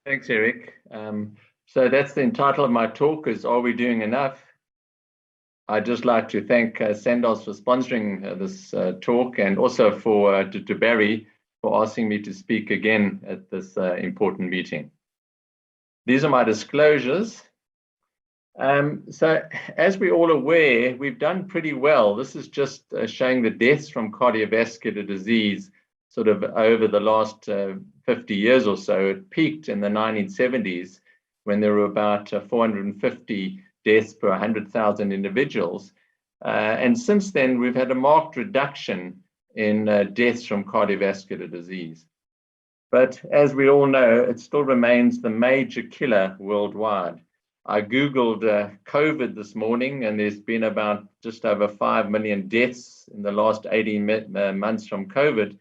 Thanks, Eric. So that's the title of my talk is, Are We Doing Enough? I'd just like to thank Sandoz for sponsoring this talk, and also to Barry for asking me to speak again at this important meeting. These are my disclosures. So as we're all aware, we've done pretty well. This is just showing the deaths from cardiovascular disease sort of over the last 50 years or so. It peaked in the 1970s when there were about 450 deaths per 100,000 individuals. And since then, we've had a marked reduction in deaths from cardiovascular disease. But as we all know, it still remains the major killer worldwide. I Googled COVID this morning, and there's been about just over 5 million deaths in the last 18 months from COVID.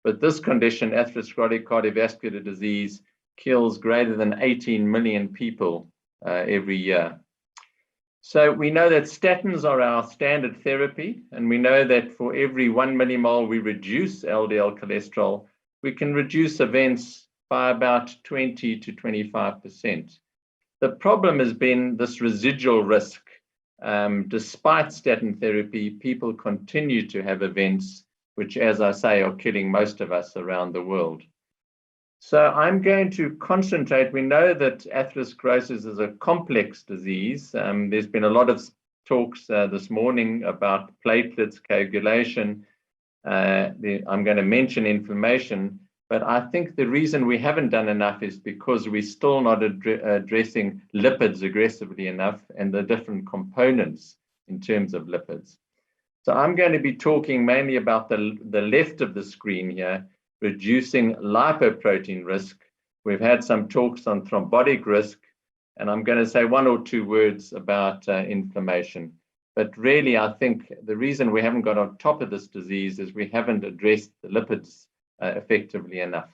But this condition, atherosclerotic cardiovascular disease, kills greater than 18 million people every year. So we know that statins are our standard therapy, and we know that for every 1 millimole we reduce LDL cholesterol, we can reduce events by about 20 to 25%. The problem has been this residual risk. Despite statin therapy, people continue to have events which, as I say, are killing most of us around the world. So I'm going to concentrate. We know that atherosclerosis is a complex disease. There's been a lot of talks this morning about platelets, coagulation. I'm going to mention inflammation, but I think the reason we haven't done enough is because we're still not addressing lipids aggressively enough and the different components in terms of lipids. So I'm going to be talking mainly about the left of the screen here, reducing lipoprotein risk. We've had some talks on thrombotic risk, and I'm going to say one or two words about inflammation. But really, I think the reason we haven't got on top of this disease is we haven't addressed the lipids effectively enough.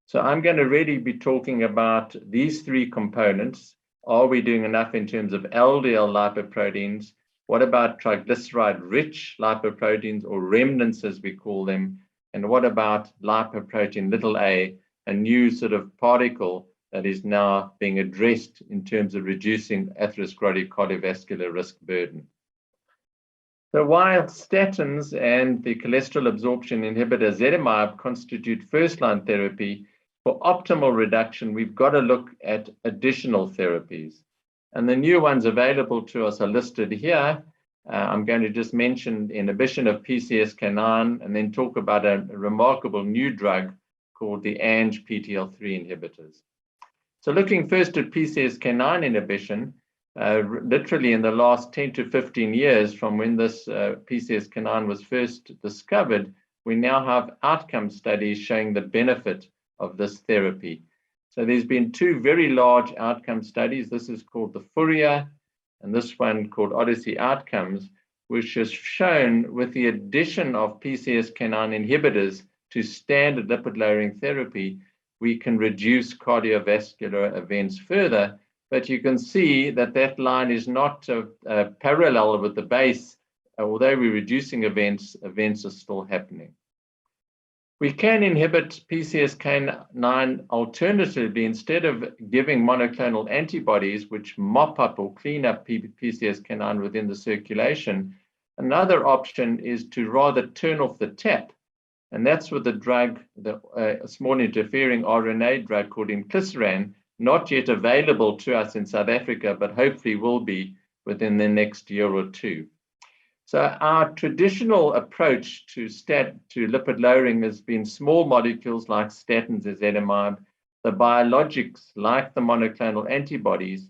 So I'm going to really be talking about these three components. Are we doing enough in terms of LDL lipoproteins? What about triglyceride-rich lipoproteins, or remnants as we call them? And what about lipoprotein little a new sort of particle that is now being addressed in terms of reducing atherosclerotic cardiovascular risk burden? So while statins and the cholesterol absorption inhibitor ezetimibe constitute first-line therapy, for optimal reduction, we've got to look at additional therapies. And the new ones available to us are listed here. I'm going to just mention inhibition of PCSK9 and then talk about a remarkable new drug called the ANGPTL3 inhibitors. So looking first at PCSK9 inhibition, literally in the last 10 to 15 years from when this PCSK9 was first discovered, we now have outcome studies showing the benefit of this therapy. So there's been two very large outcome studies. This is called the Fourier, and this one called Odyssey Outcomes, which has shown with the addition of PCSK9 inhibitors to standard lipid-lowering therapy, we can reduce cardiovascular events further. But you can see that that line is not parallel with the base. Although we're reducing events are still happening. We can inhibit PCSK9 alternatively instead of giving monoclonal antibodies, which mop up or clean up PCSK9 within the circulation. Another option is to rather turn off the tap. And that's with the drug, a small interfering RNA drug called inclisiran, not yet available to us in South Africa, but hopefully will be within the next year or two. So our traditional approach to lipid lowering has been small molecules like statins, ezetimibe, the biologics like the monoclonal antibodies.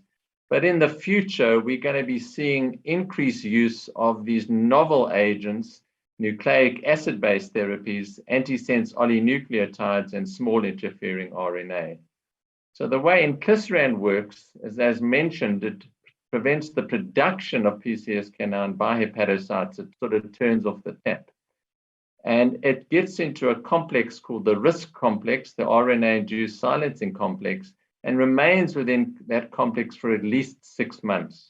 But in the future, we're going to be seeing increased use of these novel agents, nucleic acid-based therapies, antisense oligonucleotides, and small interfering RNA. So the way inclisiran works is, as mentioned, it prevents the production of PCSK9 by hepatocytes. It sort of turns off the tap. And it gets into a complex called the RISC complex, the RNA-induced silencing complex, and remains within that complex for at least 6 months.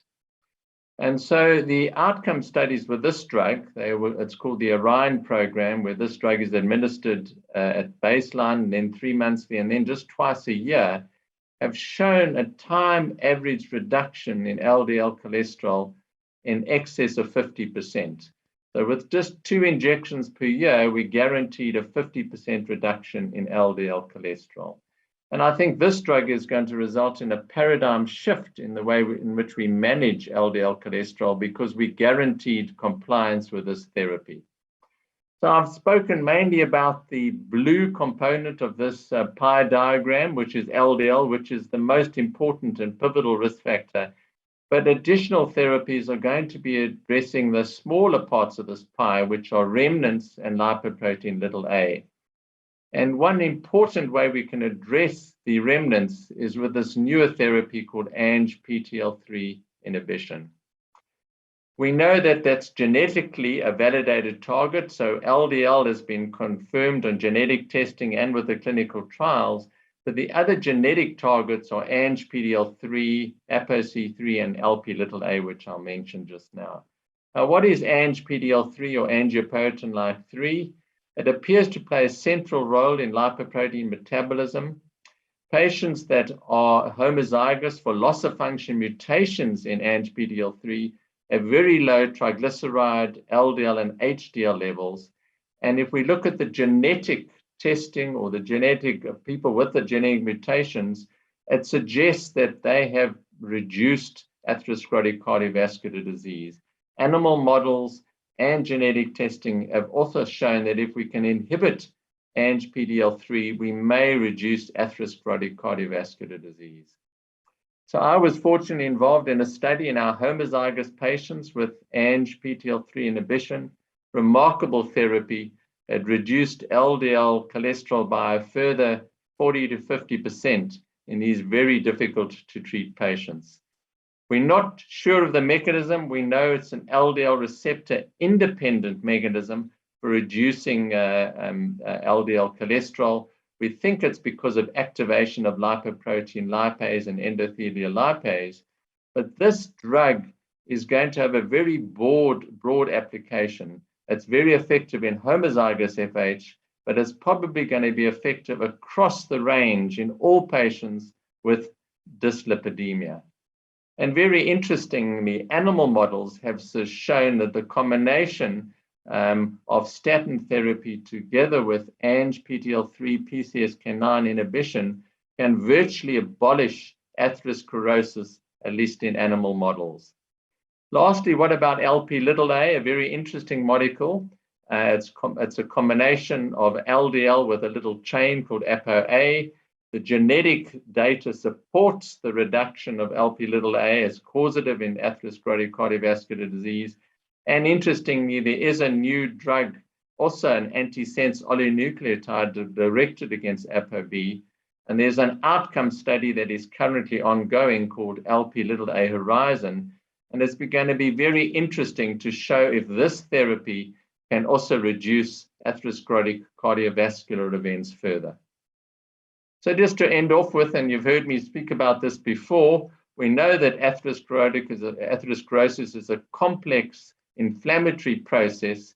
And so the outcome studies with this drug, it's called the Orion program, where this drug is administered at baseline, and then 3 monthly, and then just twice a year, have shown a time average reduction in LDL cholesterol in excess of 50%. So with just 2 injections per year, we guaranteed a 50% reduction in LDL cholesterol. And I think this drug is going to result in a paradigm shift in the way in which we manage LDL cholesterol, because we guaranteed compliance with this therapy. So I've spoken mainly about the blue component of this pie diagram, which is LDL, which is the most important and pivotal risk factor. But additional therapies are going to be addressing the smaller parts of this pie, which are remnants and lipoprotein a. And one important way we can address the remnants is with this newer therapy called ANGPTL3 inhibition. We know that that's genetically a validated target. So LDL has been confirmed on genetic testing and with the clinical trials. But the other genetic targets are ANGPTL3, ApoC3, and Lp(a), which I'll mention just now. What is ANGPTL3 or angiopoietin-like 3? It appears to play a central role in lipoprotein metabolism. Patients that are homozygous for loss-of-function mutations in ANGPTL3 have very low triglyceride, LDL, and HDL levels. And if we look at the genetic testing or the genetic of people with the genetic mutations, it suggests that they have reduced atherosclerotic cardiovascular disease. Animal models and genetic testing have also shown that if we can inhibit ANGPTL3, we may reduce atherosclerotic cardiovascular disease. So I was fortunately involved in a study in our homozygous patients with ANGPTL3 inhibition. Remarkable therapy. It reduced LDL cholesterol by a further 40 to 50% in these very difficult to treat patients. We're not sure of the mechanism. We know it's an LDL receptor independent mechanism for reducing LDL cholesterol. We think it's because of activation of lipoprotein lipase and endothelial lipase, but this drug is going to have a very broad application. It's very effective in homozygous FH, but it's probably going to be effective across the range in all patients with dyslipidemia. And very interestingly, animal models have shown that the combination of statin therapy together with ANGPTL3 PCSK9 inhibition can virtually abolish atherosclerosis, at least in animal models. Lastly, what about Lp(a), a very interesting molecule? It's a combination of LDL with a little chain called ApoA. The genetic data supports the reduction of Lp(a) as causative in atherosclerotic cardiovascular disease. And interestingly, there is a new drug, also an antisense oligonucleotide directed against ApoB. And there's an outcome study that is currently ongoing called Lp(a) Horizon. And it's going to be very interesting to show if this therapy can also reduce atherosclerotic cardiovascular events further. So just to end off with, and you've heard me speak about this before, we know that atherosclerosis is a complex inflammatory process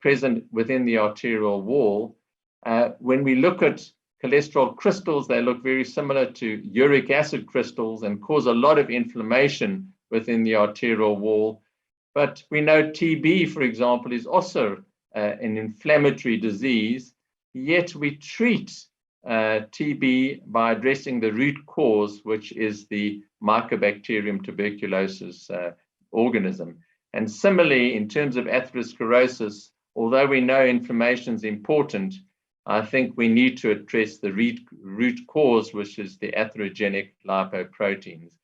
present within the arterial wall. When we look at cholesterol crystals, they look very similar to uric acid crystals and cause a lot of inflammation within the arterial wall. But we know TB, for example, is also an inflammatory disease, yet we treat TB by addressing the root cause, which is the Mycobacterium tuberculosis organism. And similarly, in terms of atherosclerosis, although we know inflammation is important, I think we need to address the root cause, which is the atherogenic lipoproteins.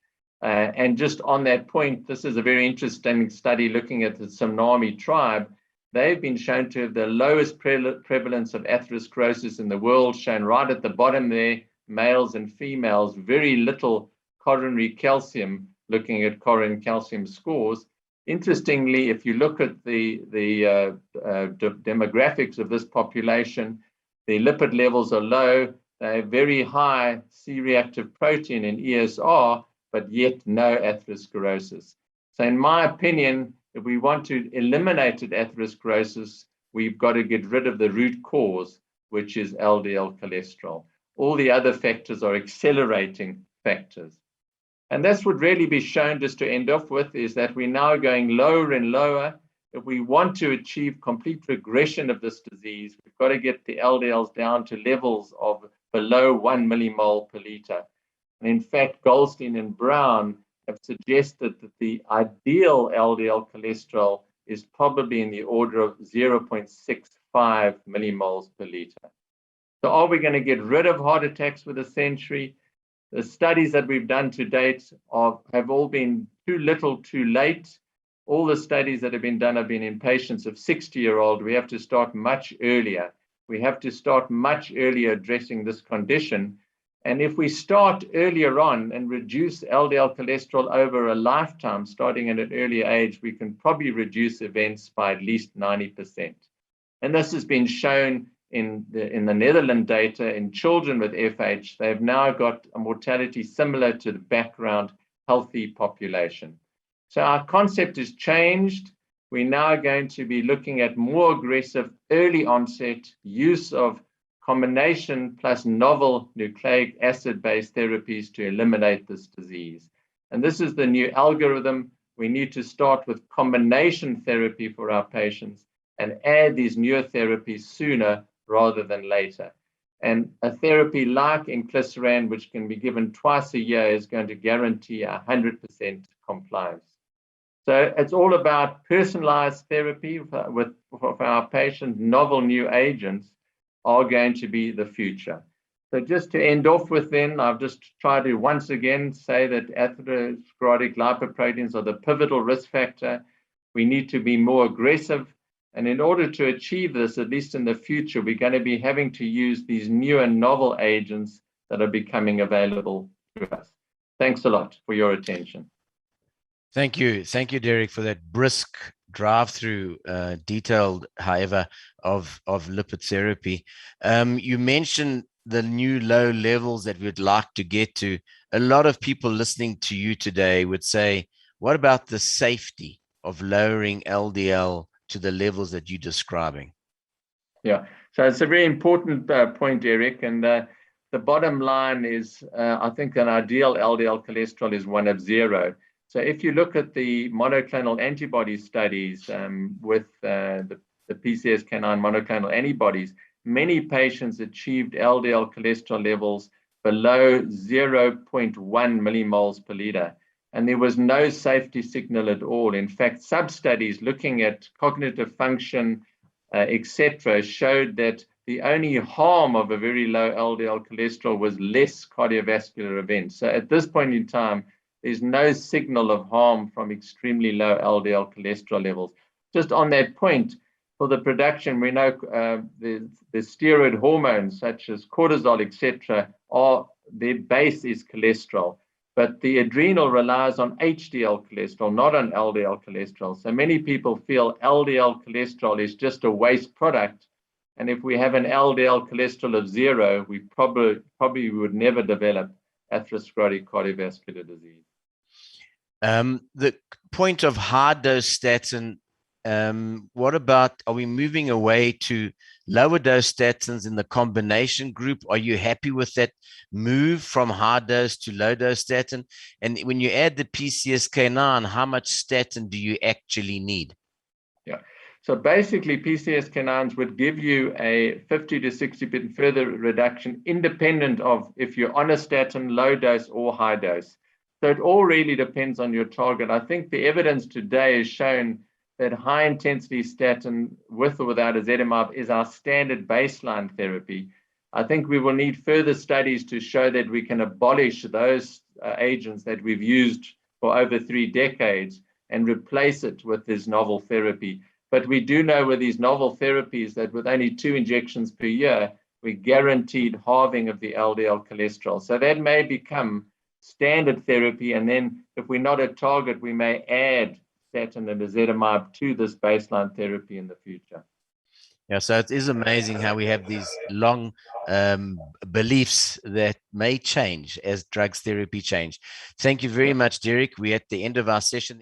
And just on that point, this is a very interesting study looking at the Tsunami tribe. They've been shown to have the lowest prevalence of atherosclerosis in the world, shown right at the bottom there, males and females, very little coronary calcium, looking at coronary calcium scores. Interestingly, if you look at the demographics of this population, the lipid levels are low, they have very high C-reactive protein in ESR, but yet no atherosclerosis. So in my opinion, if we want to eliminate atherosclerosis, we've got to get rid of the root cause, which is LDL cholesterol. All the other factors are accelerating factors. And this would really be shown, just to end off with, is that we're now going lower and lower. If we want to achieve complete regression of this disease, we've got to get the LDLs down to levels of below 1 millimole per liter. And in fact, Goldstein and Brown have suggested that the ideal LDL cholesterol is probably in the order of 0.65 millimoles per liter. So are we going to get rid of heart attacks with a century? The studies that we've done to date have all been too little, too late. All the studies that have been done have been in patients of 60-year-old. We have to start much earlier. We have to start much earlier addressing this condition. And if we start earlier on and reduce LDL cholesterol over a lifetime, starting at an earlier age, we can probably reduce events by at least 90%. And this has been shown in the Netherlands data in children with FH. They've now got a mortality similar to the background healthy population. So our concept has changed. We're now going to be looking at more aggressive early onset use of combination plus novel nucleic acid-based therapies to eliminate this disease. And this is the new algorithm. We need to start with combination therapy for our patients and add these newer therapies sooner rather than later. And a therapy like inclisiran, which can be given twice a year, is going to guarantee 100% compliance. So it's all about personalized therapy for our patients. Novel new agents are going to be the future. So just to end off with then, I've just tried to once again say that atherosclerotic lipoproteins are the pivotal risk factor. We need to be more aggressive. And in order to achieve this, at least in the future, we're going to be having to use these new and novel agents that are becoming available to us. Thanks a lot for your attention. Thank you. Thank you, Derrick, for that brisk drive through, detailed, however, of lipid therapy. You mentioned the new low levels that we'd like to get to. A lot of people listening to you today would say, what about the safety of lowering LDL to the levels that you're describing? Yeah, so it's a very important point, Derrick. And the bottom line is, I think an ideal LDL cholesterol is 1 of 0. So if you look at the monoclonal antibody studies with the PCSK9 monoclonal antibodies, many patients achieved LDL cholesterol levels below 0.1 millimoles per liter. And there was no safety signal at all. In fact, sub-studies looking at cognitive function, etc., showed that the only harm of a very low LDL cholesterol was less cardiovascular events. So at this point in time, there's no signal of harm from extremely low LDL cholesterol levels. Just on that point, for the production, we know the steroid hormones such as cortisol, etc., their base is cholesterol. But the adrenal relies on HDL cholesterol, not on LDL cholesterol. So many people feel LDL cholesterol is just a waste product. And if we have an LDL cholesterol of 0, we probably would never develop atherosclerotic cardiovascular disease. The point of high dose statin, what about, are we moving away to lower dose statins in the combination group? Are you happy with that move from high dose to low dose statin? And when you add the PCSK9, how much statin do you actually need? Yeah, so basically PCSK9s would give you a 50 to 60% further reduction independent of if you're on a statin, low dose or high dose. So it all really depends on your target. I think the evidence today has shown that high intensity statin with or without ezetimibe is our standard baseline therapy. I think we will need further studies to show that we can abolish those agents that we've used for over 3 decades and replace it with this novel therapy. But we do know with these novel therapies that with only 2 injections per year, we guaranteed halving of the LDL cholesterol. So that may become standard therapy. And then if we're not at target, we may add statin and ezetimibe to this baseline therapy in the future. Yeah, so it is amazing how we have these long beliefs that may change as drugs therapy change. Thank you very much, Derrick. We're at the end of our session.